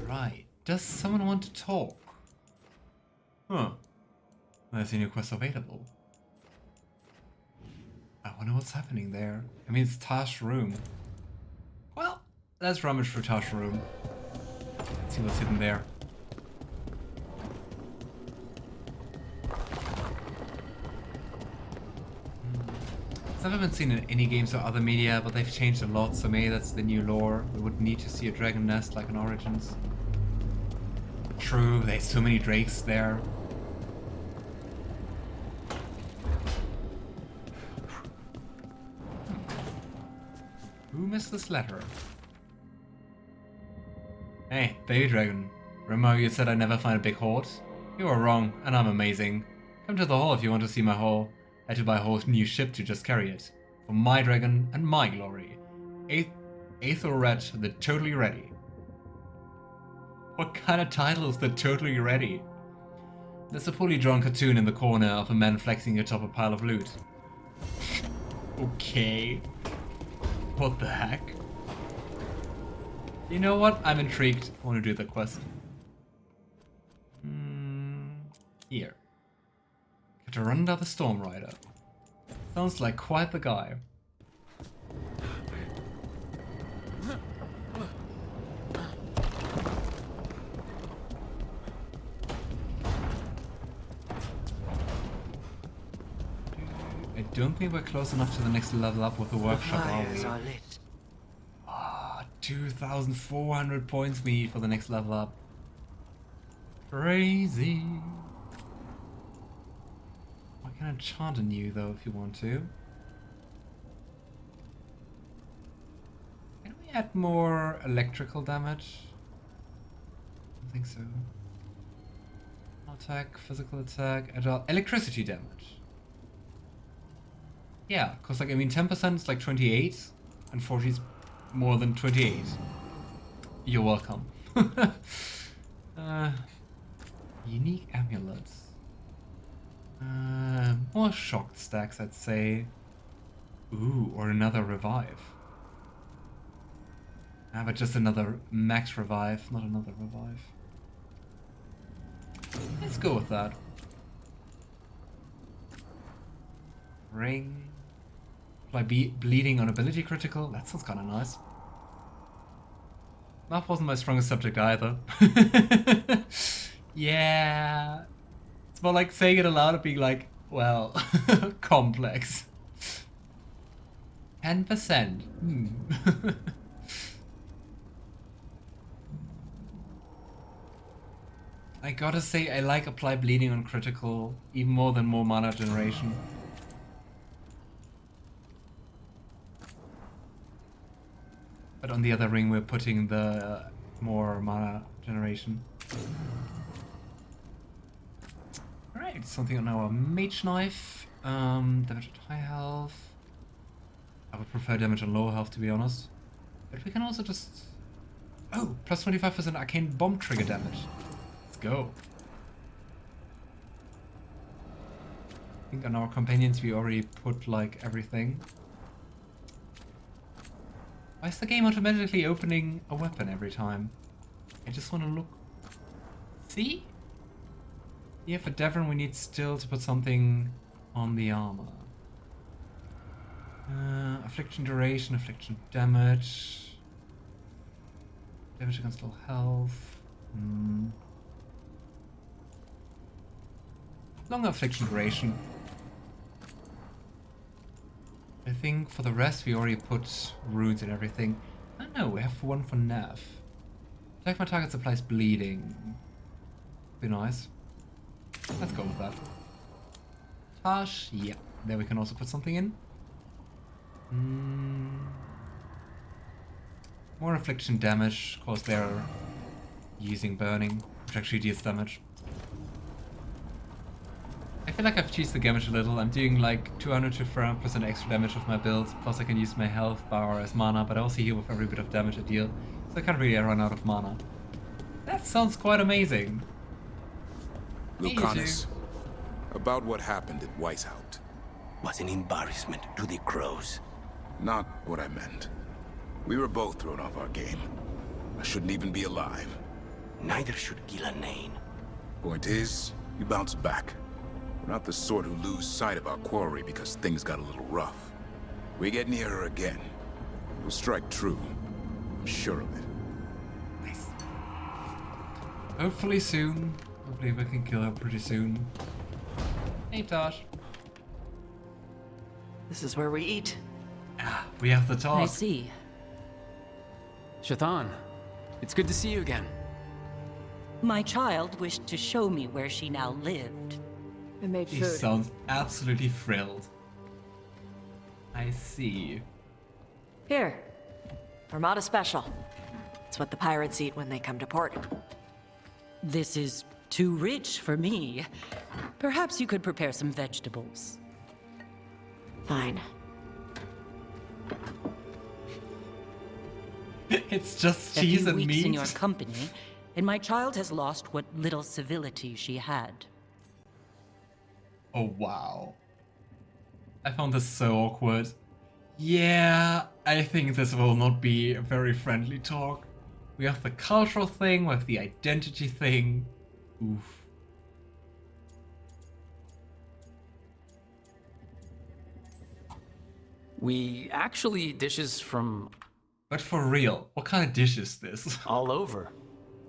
Right. Does someone want to talk? Huh. There's a new quest available. I wonder what's happening there. I mean, it's Taash room. Well, let's rummage through Taash room. Let's see what's hidden there. It's never been seen in any games or other media, but they've changed a lot, so maybe that's the new lore. We would need to see a dragon nest like in Origins. True, there's so many drakes there. Who missed this letter? Hey, baby dragon. Remember how you said I never find a big hoard? You were wrong, and I'm amazing. Come to the hall if you want to see my haul. Had to buy a whole new ship to just carry it. For my dragon and my glory. Aethelred the Totally Ready. What kind of title is the Totally Ready? There's a poorly drawn cartoon in the corner of a man flexing atop a pile of loot. Okay. What the heck? You know what? I'm intrigued. I want to do the quest. Here. Got to run down the Storm Rider. Sounds like quite the guy. I don't think we're close enough to the next level up with the workshop, are we? Ah, 2,400 points we need for the next level up. Crazy. I can enchant a new though if you want to. Can we add more electrical damage? I don't think so. Attack, physical attack, agile, electricity damage. Yeah, because like I mean 10% is like 28 and 40 is more than 28. You're welcome. Unique amulets. More shocked stacks, I'd say. Ooh, or another revive. Ah, but just another max revive, not another revive. Let's go with that. Ring. Apply bleeding on ability critical. That sounds kind of nice. Math wasn't my strongest subject either. Yeah. It's more like saying it aloud and being like, well, complex. 10%. I gotta say, I like apply bleeding on critical even more than more mana generation. But on the other ring, we're putting the more mana generation. Alright, something on our mage knife. Damage at high health. I would prefer damage on low health, to be honest. But we can also just... Oh, plus 25% arcane bomb trigger damage. Let's go. I think on our companions we already put like everything. Why is the game automatically opening a weapon every time? I just want to look. See? Yeah, for Davrin we need still to put something on the armor. Affliction duration, affliction damage. Damage against low health. Long affliction duration. I think for the rest we already put runes and everything. I don't know, we have one for Neve. Attack my target supplies bleeding. Be nice. Let's go with that. Taash, yeah. There we can also put something in. More affliction damage, cause they're using burning, which actually deals damage. I feel like I've cheesed the damage a little. I'm doing like 200 to 400% extra damage with my build, plus I can use my health bar as mana, but I also heal with every bit of damage I deal, so I can't really run out of mana. That sounds quite amazing. Lucanis, about what happened at Weisshaupt. Was an embarrassment to the crows. Not what I meant. We were both thrown off our game. I shouldn't even be alive. Neither should Ghilanane. Point is, you bounce back. We're not the sort who lose sight of our quarry because things got a little rough. We get near her again. We'll strike true. I'm sure of it. Nice. Hopefully soon. Hopefully we can kill her pretty soon. Hey, Taash. This is where we eat. Ah, we have the I task. see. Shathan, it's good to see you again. My child wished to show me where she now lived. I made He food. sounds absolutely thrilled. I see. Here. Armada Special. It's what the pirates eat when they come to port. This is too rich for me. Perhaps you could prepare some vegetables. Fine. It's just A cheese few and weeks meat. in your company, and my child has lost what little civility she had. Oh, wow. I found this so awkward. Yeah, I think this will not be a very friendly talk. We have the cultural thing, we have the identity thing. Oof. We actually eat dishes from But for real, what kind of dish is this? all over.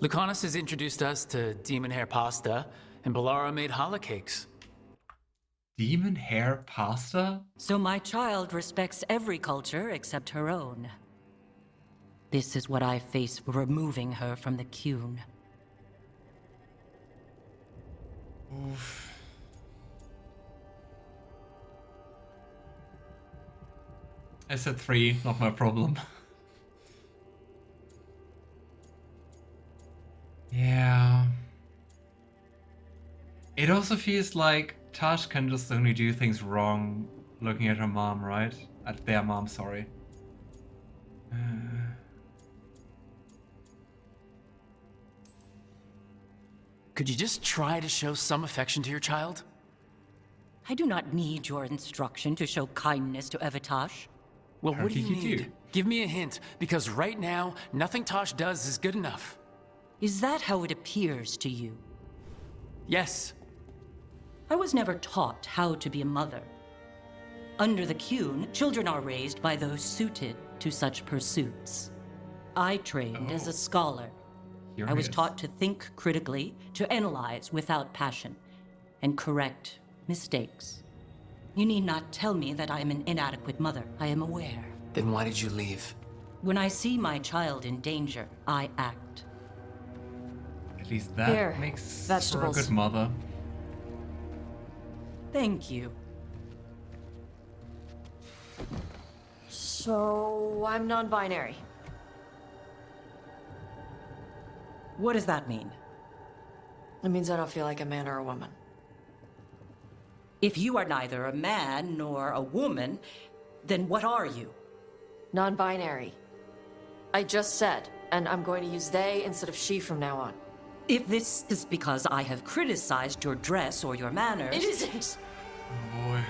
Lucanis has introduced us to demon hair pasta, and Bellara made challah cakes. Demon hair pasta? So my child respects every culture except her own. This is what I face for removing her from the Qun. Oof. I said 3, not my problem. Yeah. It also feels like Taash can just only do things wrong looking at her mom, right? At their mom, sorry. Could you just try to show some affection to your child? I do not need your instruction to show kindness to Evitash. Well, How what do did you you need? do? Give me a hint, because right now, nothing Tosh does is good enough. Is that how it appears to you? Yes. I was never taught how to be a mother. Under the Qun, children are raised by those suited to such pursuits. I trained as a scholar. I was Curious. taught to think critically, to analyze without passion, and correct mistakes. You need not tell me that I am an inadequate mother. I am aware. Then why did you leave? When I see my child in danger, I act. At least that Here, makes vegetables. for a good mother. Thank you. So, I'm non-binary. What does that mean? It means I don't feel like a man or a woman. If you are neither a man nor a woman, then what are you? Non-binary. I just said, and I'm going to use they instead of she from now on. If this is because I have criticized your dress or your manners... It isn't! Oh boy.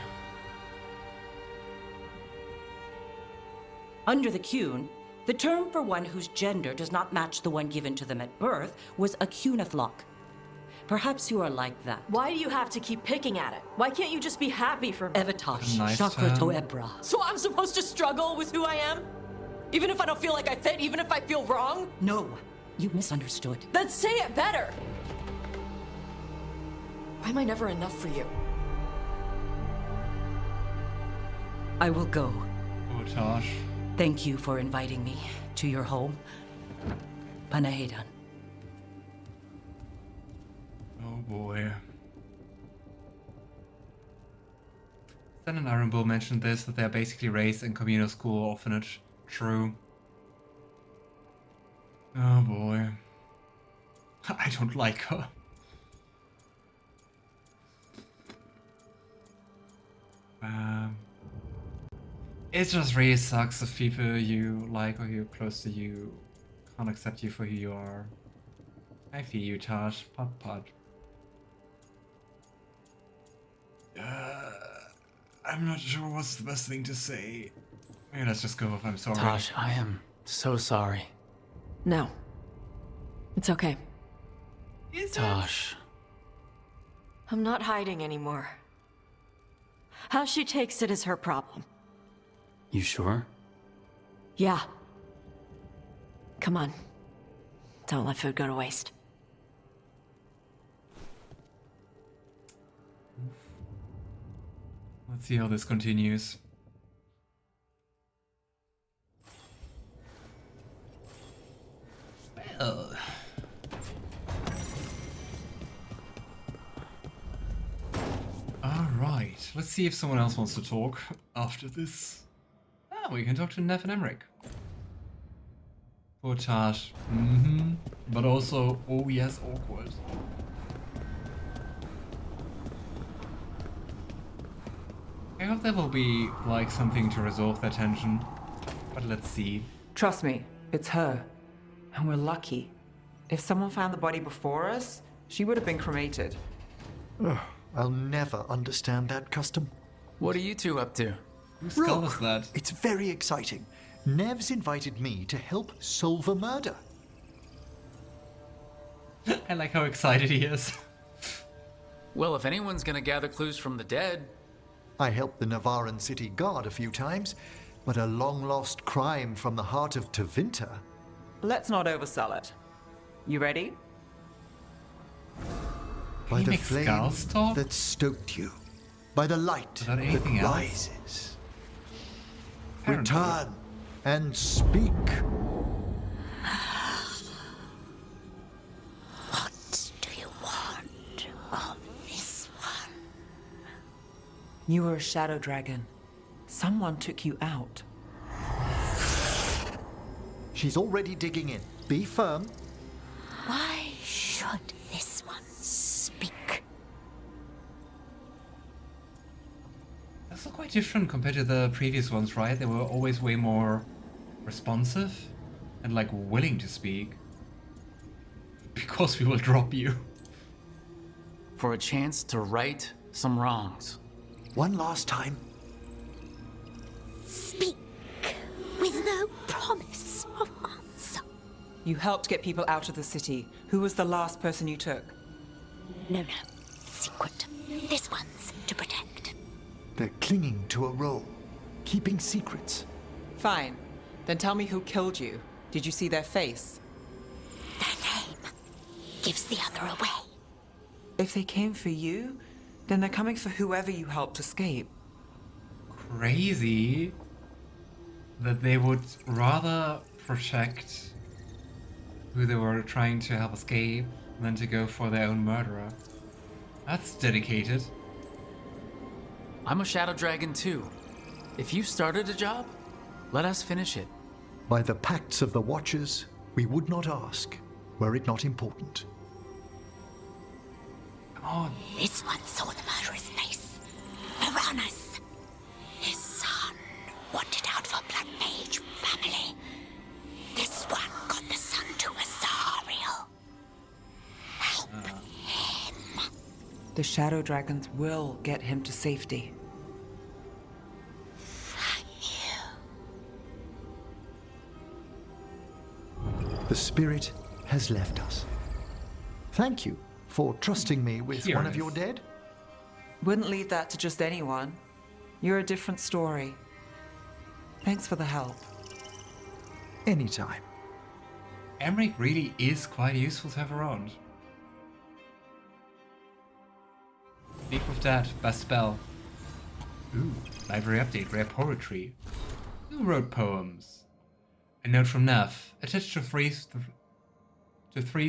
Under the Qun, the term for one whose gender does not match the one given to them at birth was a Qunathlok. Perhaps you are like that. Why do you have to keep picking at it? Why can't you just be happy for me? Evitash, Nice Chakra to term. Ebra. So I'm supposed to struggle with who I am? Even if I don't feel like I fit, even if I feel wrong? No, you misunderstood. Then say it better! Why am I never enough for you? I will go. Oh, Taash. Thank you for inviting me to your home. Panahedan. Oh boy. Sen and Iron Bull mentioned this, that they're basically raised in communal school orphanage. True. Oh boy. I don't like her. It just really sucks if people you like or who are close to you can't accept you for who you are. I feel you, Taash. Pod pod. I'm not sure what's the best thing to say. Maybe let's just go with I'm sorry. Tosh, I am so sorry. No. It's okay. Is it? Taash. I'm not hiding anymore. How she takes it is her problem. You sure? Yeah. Come on. Don't let food go to waste. Let's see how this continues. Well. Alright, let's see if someone else wants to talk after this. Ah, we can talk to Neve and Emmrich. Poor Taash. But also, oh yes, awkward. I hope there will be, like, something to resolve that tension. But let's see. Trust me, it's her. And we're lucky. If someone found the body before us, she would have been cremated. Ugh, I'll never understand that custom. What are you two up to? Whose skull is that? It's very exciting. Nev's invited me to help solve a murder. I like how excited he is. Well, if anyone's gonna gather clues from the dead, I helped the Navaran city guard a few times, but a long-lost crime from the heart of Tevinter. Let's not oversell it. You ready? By he the make flame skulls talk? that stoked you, by the light Without that anything else? rises. I don't know. Return and speak. What do you want of this one? You were a shadow dragon. Someone took you out. She's already digging in. Be firm. Why should this one speak? That's not quite different compared to the previous ones, right? They were always way more responsive and, like, willing to speak. Because we will drop you. for a chance to right some wrongs. One last time. Speak with no promise of answer. You helped get people out of the city. Who was the last person you took? No. Secret. This one's to protect. They're clinging to a role, keeping secrets. Fine. Then tell me who killed you. Did you see their face? Their name gives the other away. If they came for you, then they're coming for whoever you helped escape. Crazy that they would rather protect who they were trying to help escape than to go for their own murderer. That's dedicated. I'm a Shadow Dragon too. If you started a job, let us finish it. By the pacts of the Watchers, we would not ask, were it not important. Come on. This one saw the murderer's face. Around us. His son wanted out for Black Mage family. This one got the son to Azariel. Help him. The Shadow Dragons will get him to safety. Thank you. The spirit has left us. Thank you for trusting me with one of your dead. Wouldn't leave that to just anyone. You're a different story. Thanks for the help. Anytime. Emmrich really is quite useful to have around. Speak with Dad, best spell. Ooh, library update, rare poetry. Who wrote poems? A note from Neve, attached to three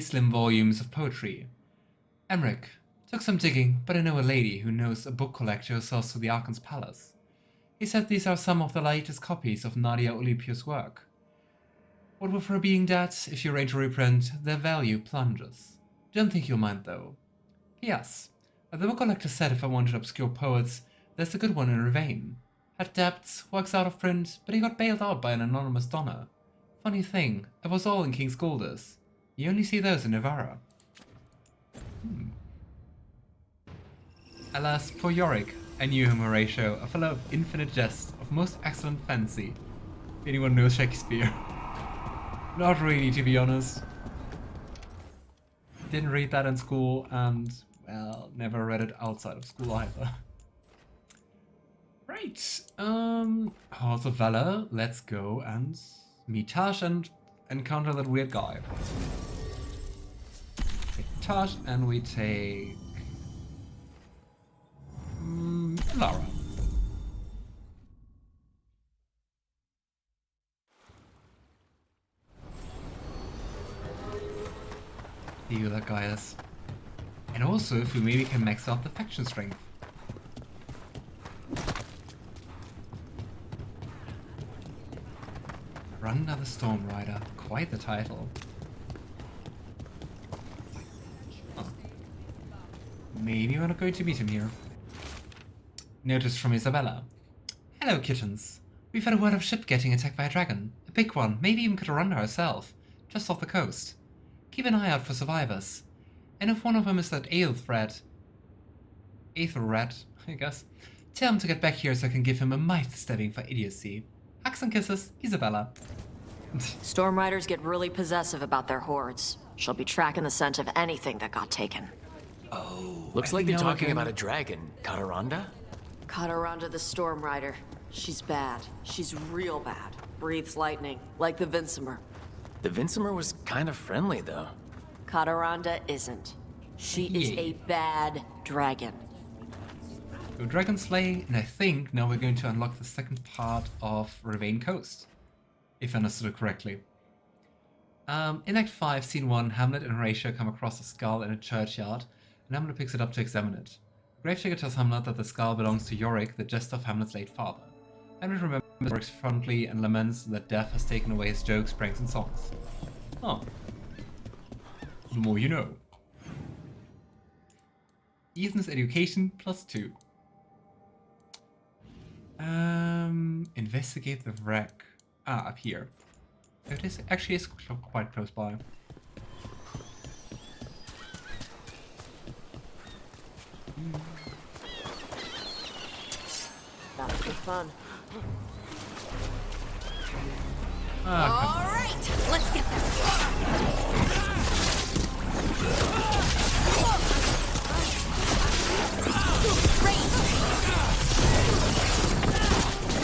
slim volumes of poetry. Emmrich, took some digging, but I know a lady who knows a book collector who sells to the Archon's palace. He said these are some of the latest copies of Nadia Olympia's work. What with her being dead, if you arrange a reprint, their value plunges. Don't think you'll mind though. P.S. The book collector said if I wanted obscure poets, there's a good one in Ravane. Had debts, works out of print, but he got bailed out by an anonymous donor. Funny thing, it was all in King's Golders. You only see those in Navarra. Alas, poor Yorick. I knew him, Horatio, a fellow of infinite jest, of most excellent fancy. If anyone knows Shakespeare. Not really, to be honest. Didn't read that in school, and, well, never read it outside of school either. Right, Halls of Valor, let's go and meet Taash and encounter that weird guy. Take Taash and we take... Bellara. See who that guy is. And also, if we maybe can max out the faction strength. Runner the Storm Rider. Quite the title. Oh. Maybe we're not going to meet him here. Notice from Isabella. Hello, kittens. We've had a word of ship getting attacked by a dragon. A big one, maybe even Kataranda herself. Just off the coast. Keep an eye out for survivors. And if one of them is that Aethelred, I guess, tell him to get back here so I can give him a mighty stabbing for idiocy. Hugs and kisses, Isabella. Storm Riders get really possessive about their hordes. She'll be tracking the scent of anything that got taken. Oh, Looks like they're talking about a dragon. Kataranda? Kataranda the Storm Rider. She's bad. She's real bad. Breathes lightning, like the Vinsimer. The Vinsimer was kind of friendly, though. Kataranda isn't. She is a bad dragon. So dragon slaying, and I think now we're going to unlock the second part of Ravane Coast, if I understood it correctly. In Act 5, Scene 1, Hamlet and Horatio come across a skull in a churchyard, and Hamlet picks it up to examine it. Gravedigger tells Hamlet that the skull belongs to Yorick, the jester of Hamlet's late father. Hamlet remembers Yorick's fondly and laments that death has taken away his jokes, pranks, and songs. Oh. The more you know. Ethan's education +2. Investigate the wreck. Ah, up here. It is actually is quite close by. That was good fun. Ah, All right, let's get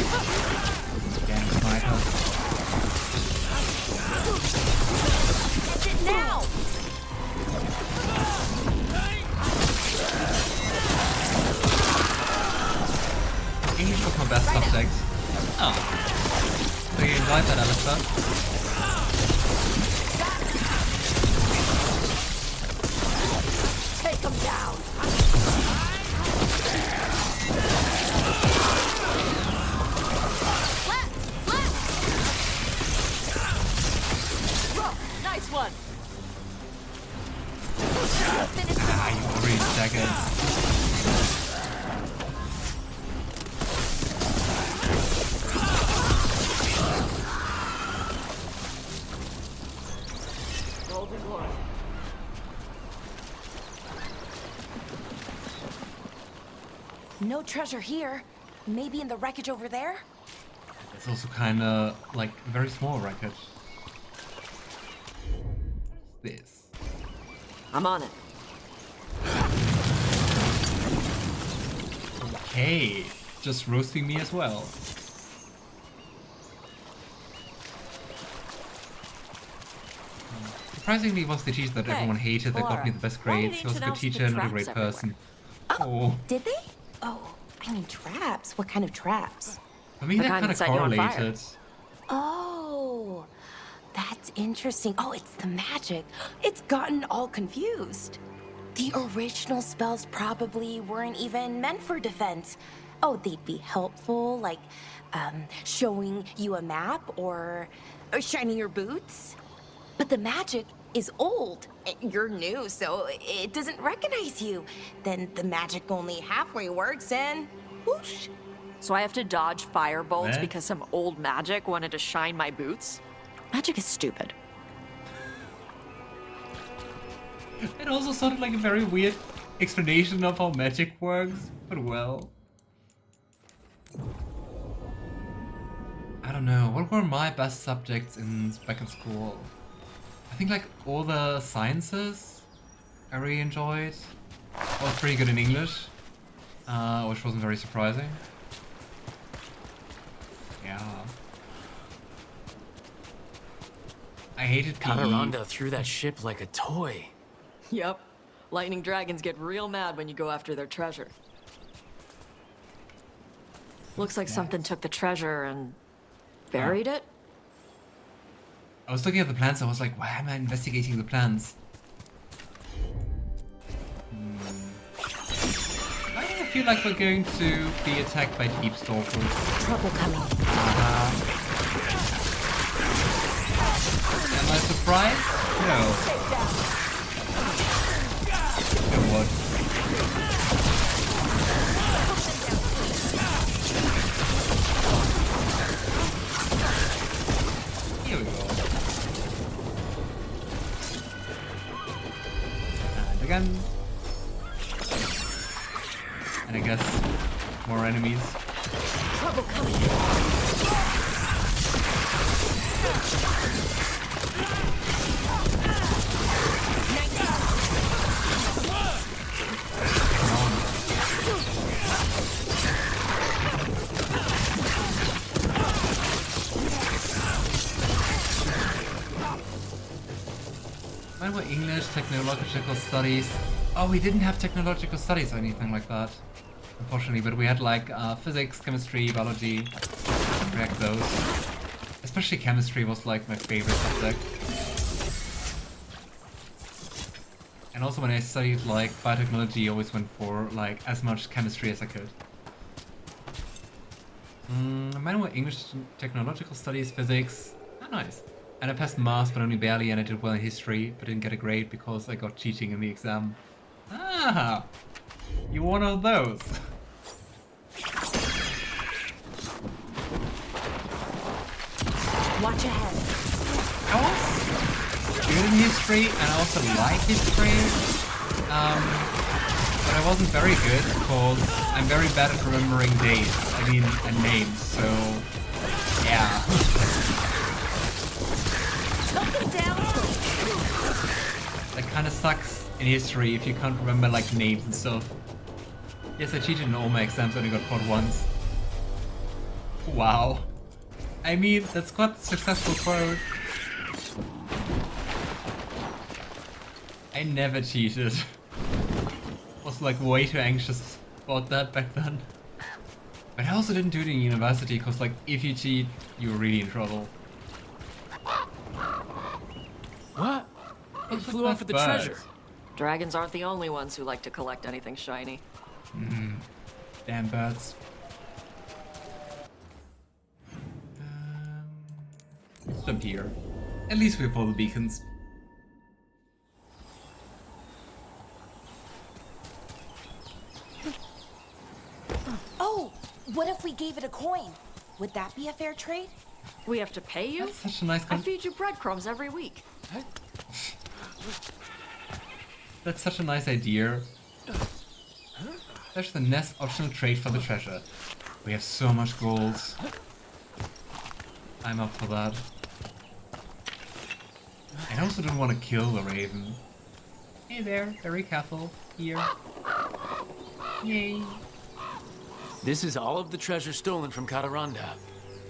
Again, sniper. Catch it now! English was my best subject. Oh. So you like that, Alistair? Take him down. Nice one. Ah, you already staggered. No treasure here. Maybe in the wreckage over there? It's also kinda like a very small wreckage. What is this? I'm on it. Okay, just roasting me as well. Surprisingly, was the teacher that Hey, everyone hated that got Bellara, me the best why did grades. He was a good ancient elves teacher put and not a traps great person. Oh, Oh, did they? Oh, I mean traps. What kind of traps? for me The that kind kind that of set you on fire. correlated. Oh, that's interesting. Oh, it's the magic. It's gotten all confused. The original spells probably weren't even meant for defense. Oh, they'd be helpful, like showing you a map or shining your boots. But the magic is old. You're new, so it doesn't recognize you. Then the magic only halfway works and whoosh. So I have to dodge fire bolts Eh? because some old magic wanted to shine my boots? Magic is stupid. It also sounded like a very weird explanation of how magic works, but well. I don't know, what were my best subjects back in school? I think like all the sciences, I really enjoyed. I was pretty good in English, which wasn't very surprising. Yeah. I hated PE. Cataranda threw that ship like a toy. Yep. Lightning dragons get real mad when you go after their treasure. Looks like something took the treasure and buried it. I was looking at the plans, I was like, why am I investigating the plans? I feel like we're going to be attacked by deep stalkers. Trouble coming. Am I surprised? No. No what? Here we go. And again. And I guess more enemies. Trouble coming. Mine were English, technological studies. Oh, we didn't have technological studies or anything like that, unfortunately, but we had like physics, chemistry, biology, react those. Especially chemistry was like my favorite subject. And also when I studied like biotechnology, I always went for like as much chemistry as I could. Mine were English, technological studies, physics. Oh, nice. And I passed maths, but only barely, and I did well in history, but didn't get a grade because I got cheating in the exam. Ah! You're one of those. Watch ahead. I was good in history, and I also like history. But I wasn't very good because I'm very bad at remembering dates. I mean, and names, so yeah. That kind of sucks in history if you can't remember like names and stuff. Yes, I cheated in all my exams, only got caught once. Wow. I mean, that's quite a successful quote. I never cheated. Was like way too anxious about that back then. But I also didn't do it in university because like if you cheat, you're really in trouble. What? It flew off with the treasure. Dragons aren't the only ones who like to collect anything shiny. Damn birds. Let's jump here. At least we have all the beacons. Oh, what if we gave it a coin? Would that be a fair trade? We have to pay you? That's such a nice I feed you breadcrumbs every week. That's such a nice idea. There's the next optional trade for the treasure. We have so much gold. I'm up for that. I also don't want to kill the raven. Hey there, very careful. Here. Yay. This is all of the treasure stolen from Cataranda.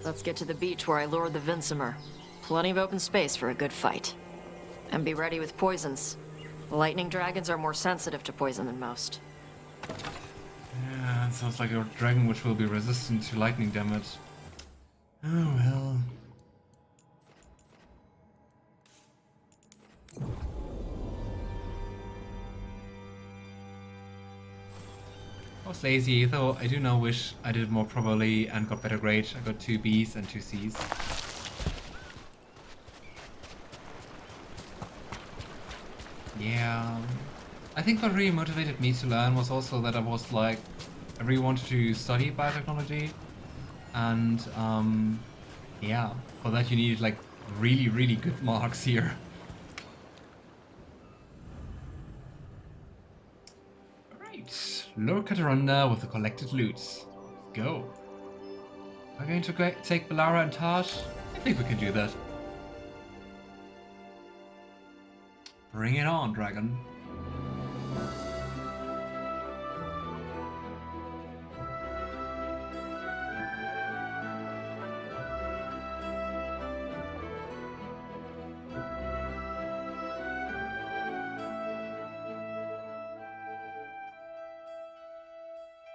Let's get to the beach where I lured the Vincimer. Plenty of open space for a good fight. And be ready with poisons. Lightning dragons are more sensitive to poison than most. Yeah, it sounds like a dragon which will be resistant to lightning damage. Oh well. I was lazy, though I do now wish I did it more properly and got better grades. I got 2 Bs and 2 Cs. Yeah. I think what really motivated me to learn was also that I was like, I really wanted to study biotechnology. And yeah, for that you needed like really, really good marks here. Lure Cataranda with the collected loot. Go. We're going to take Bellara and Taash? I think we can do that. Bring it on, dragon.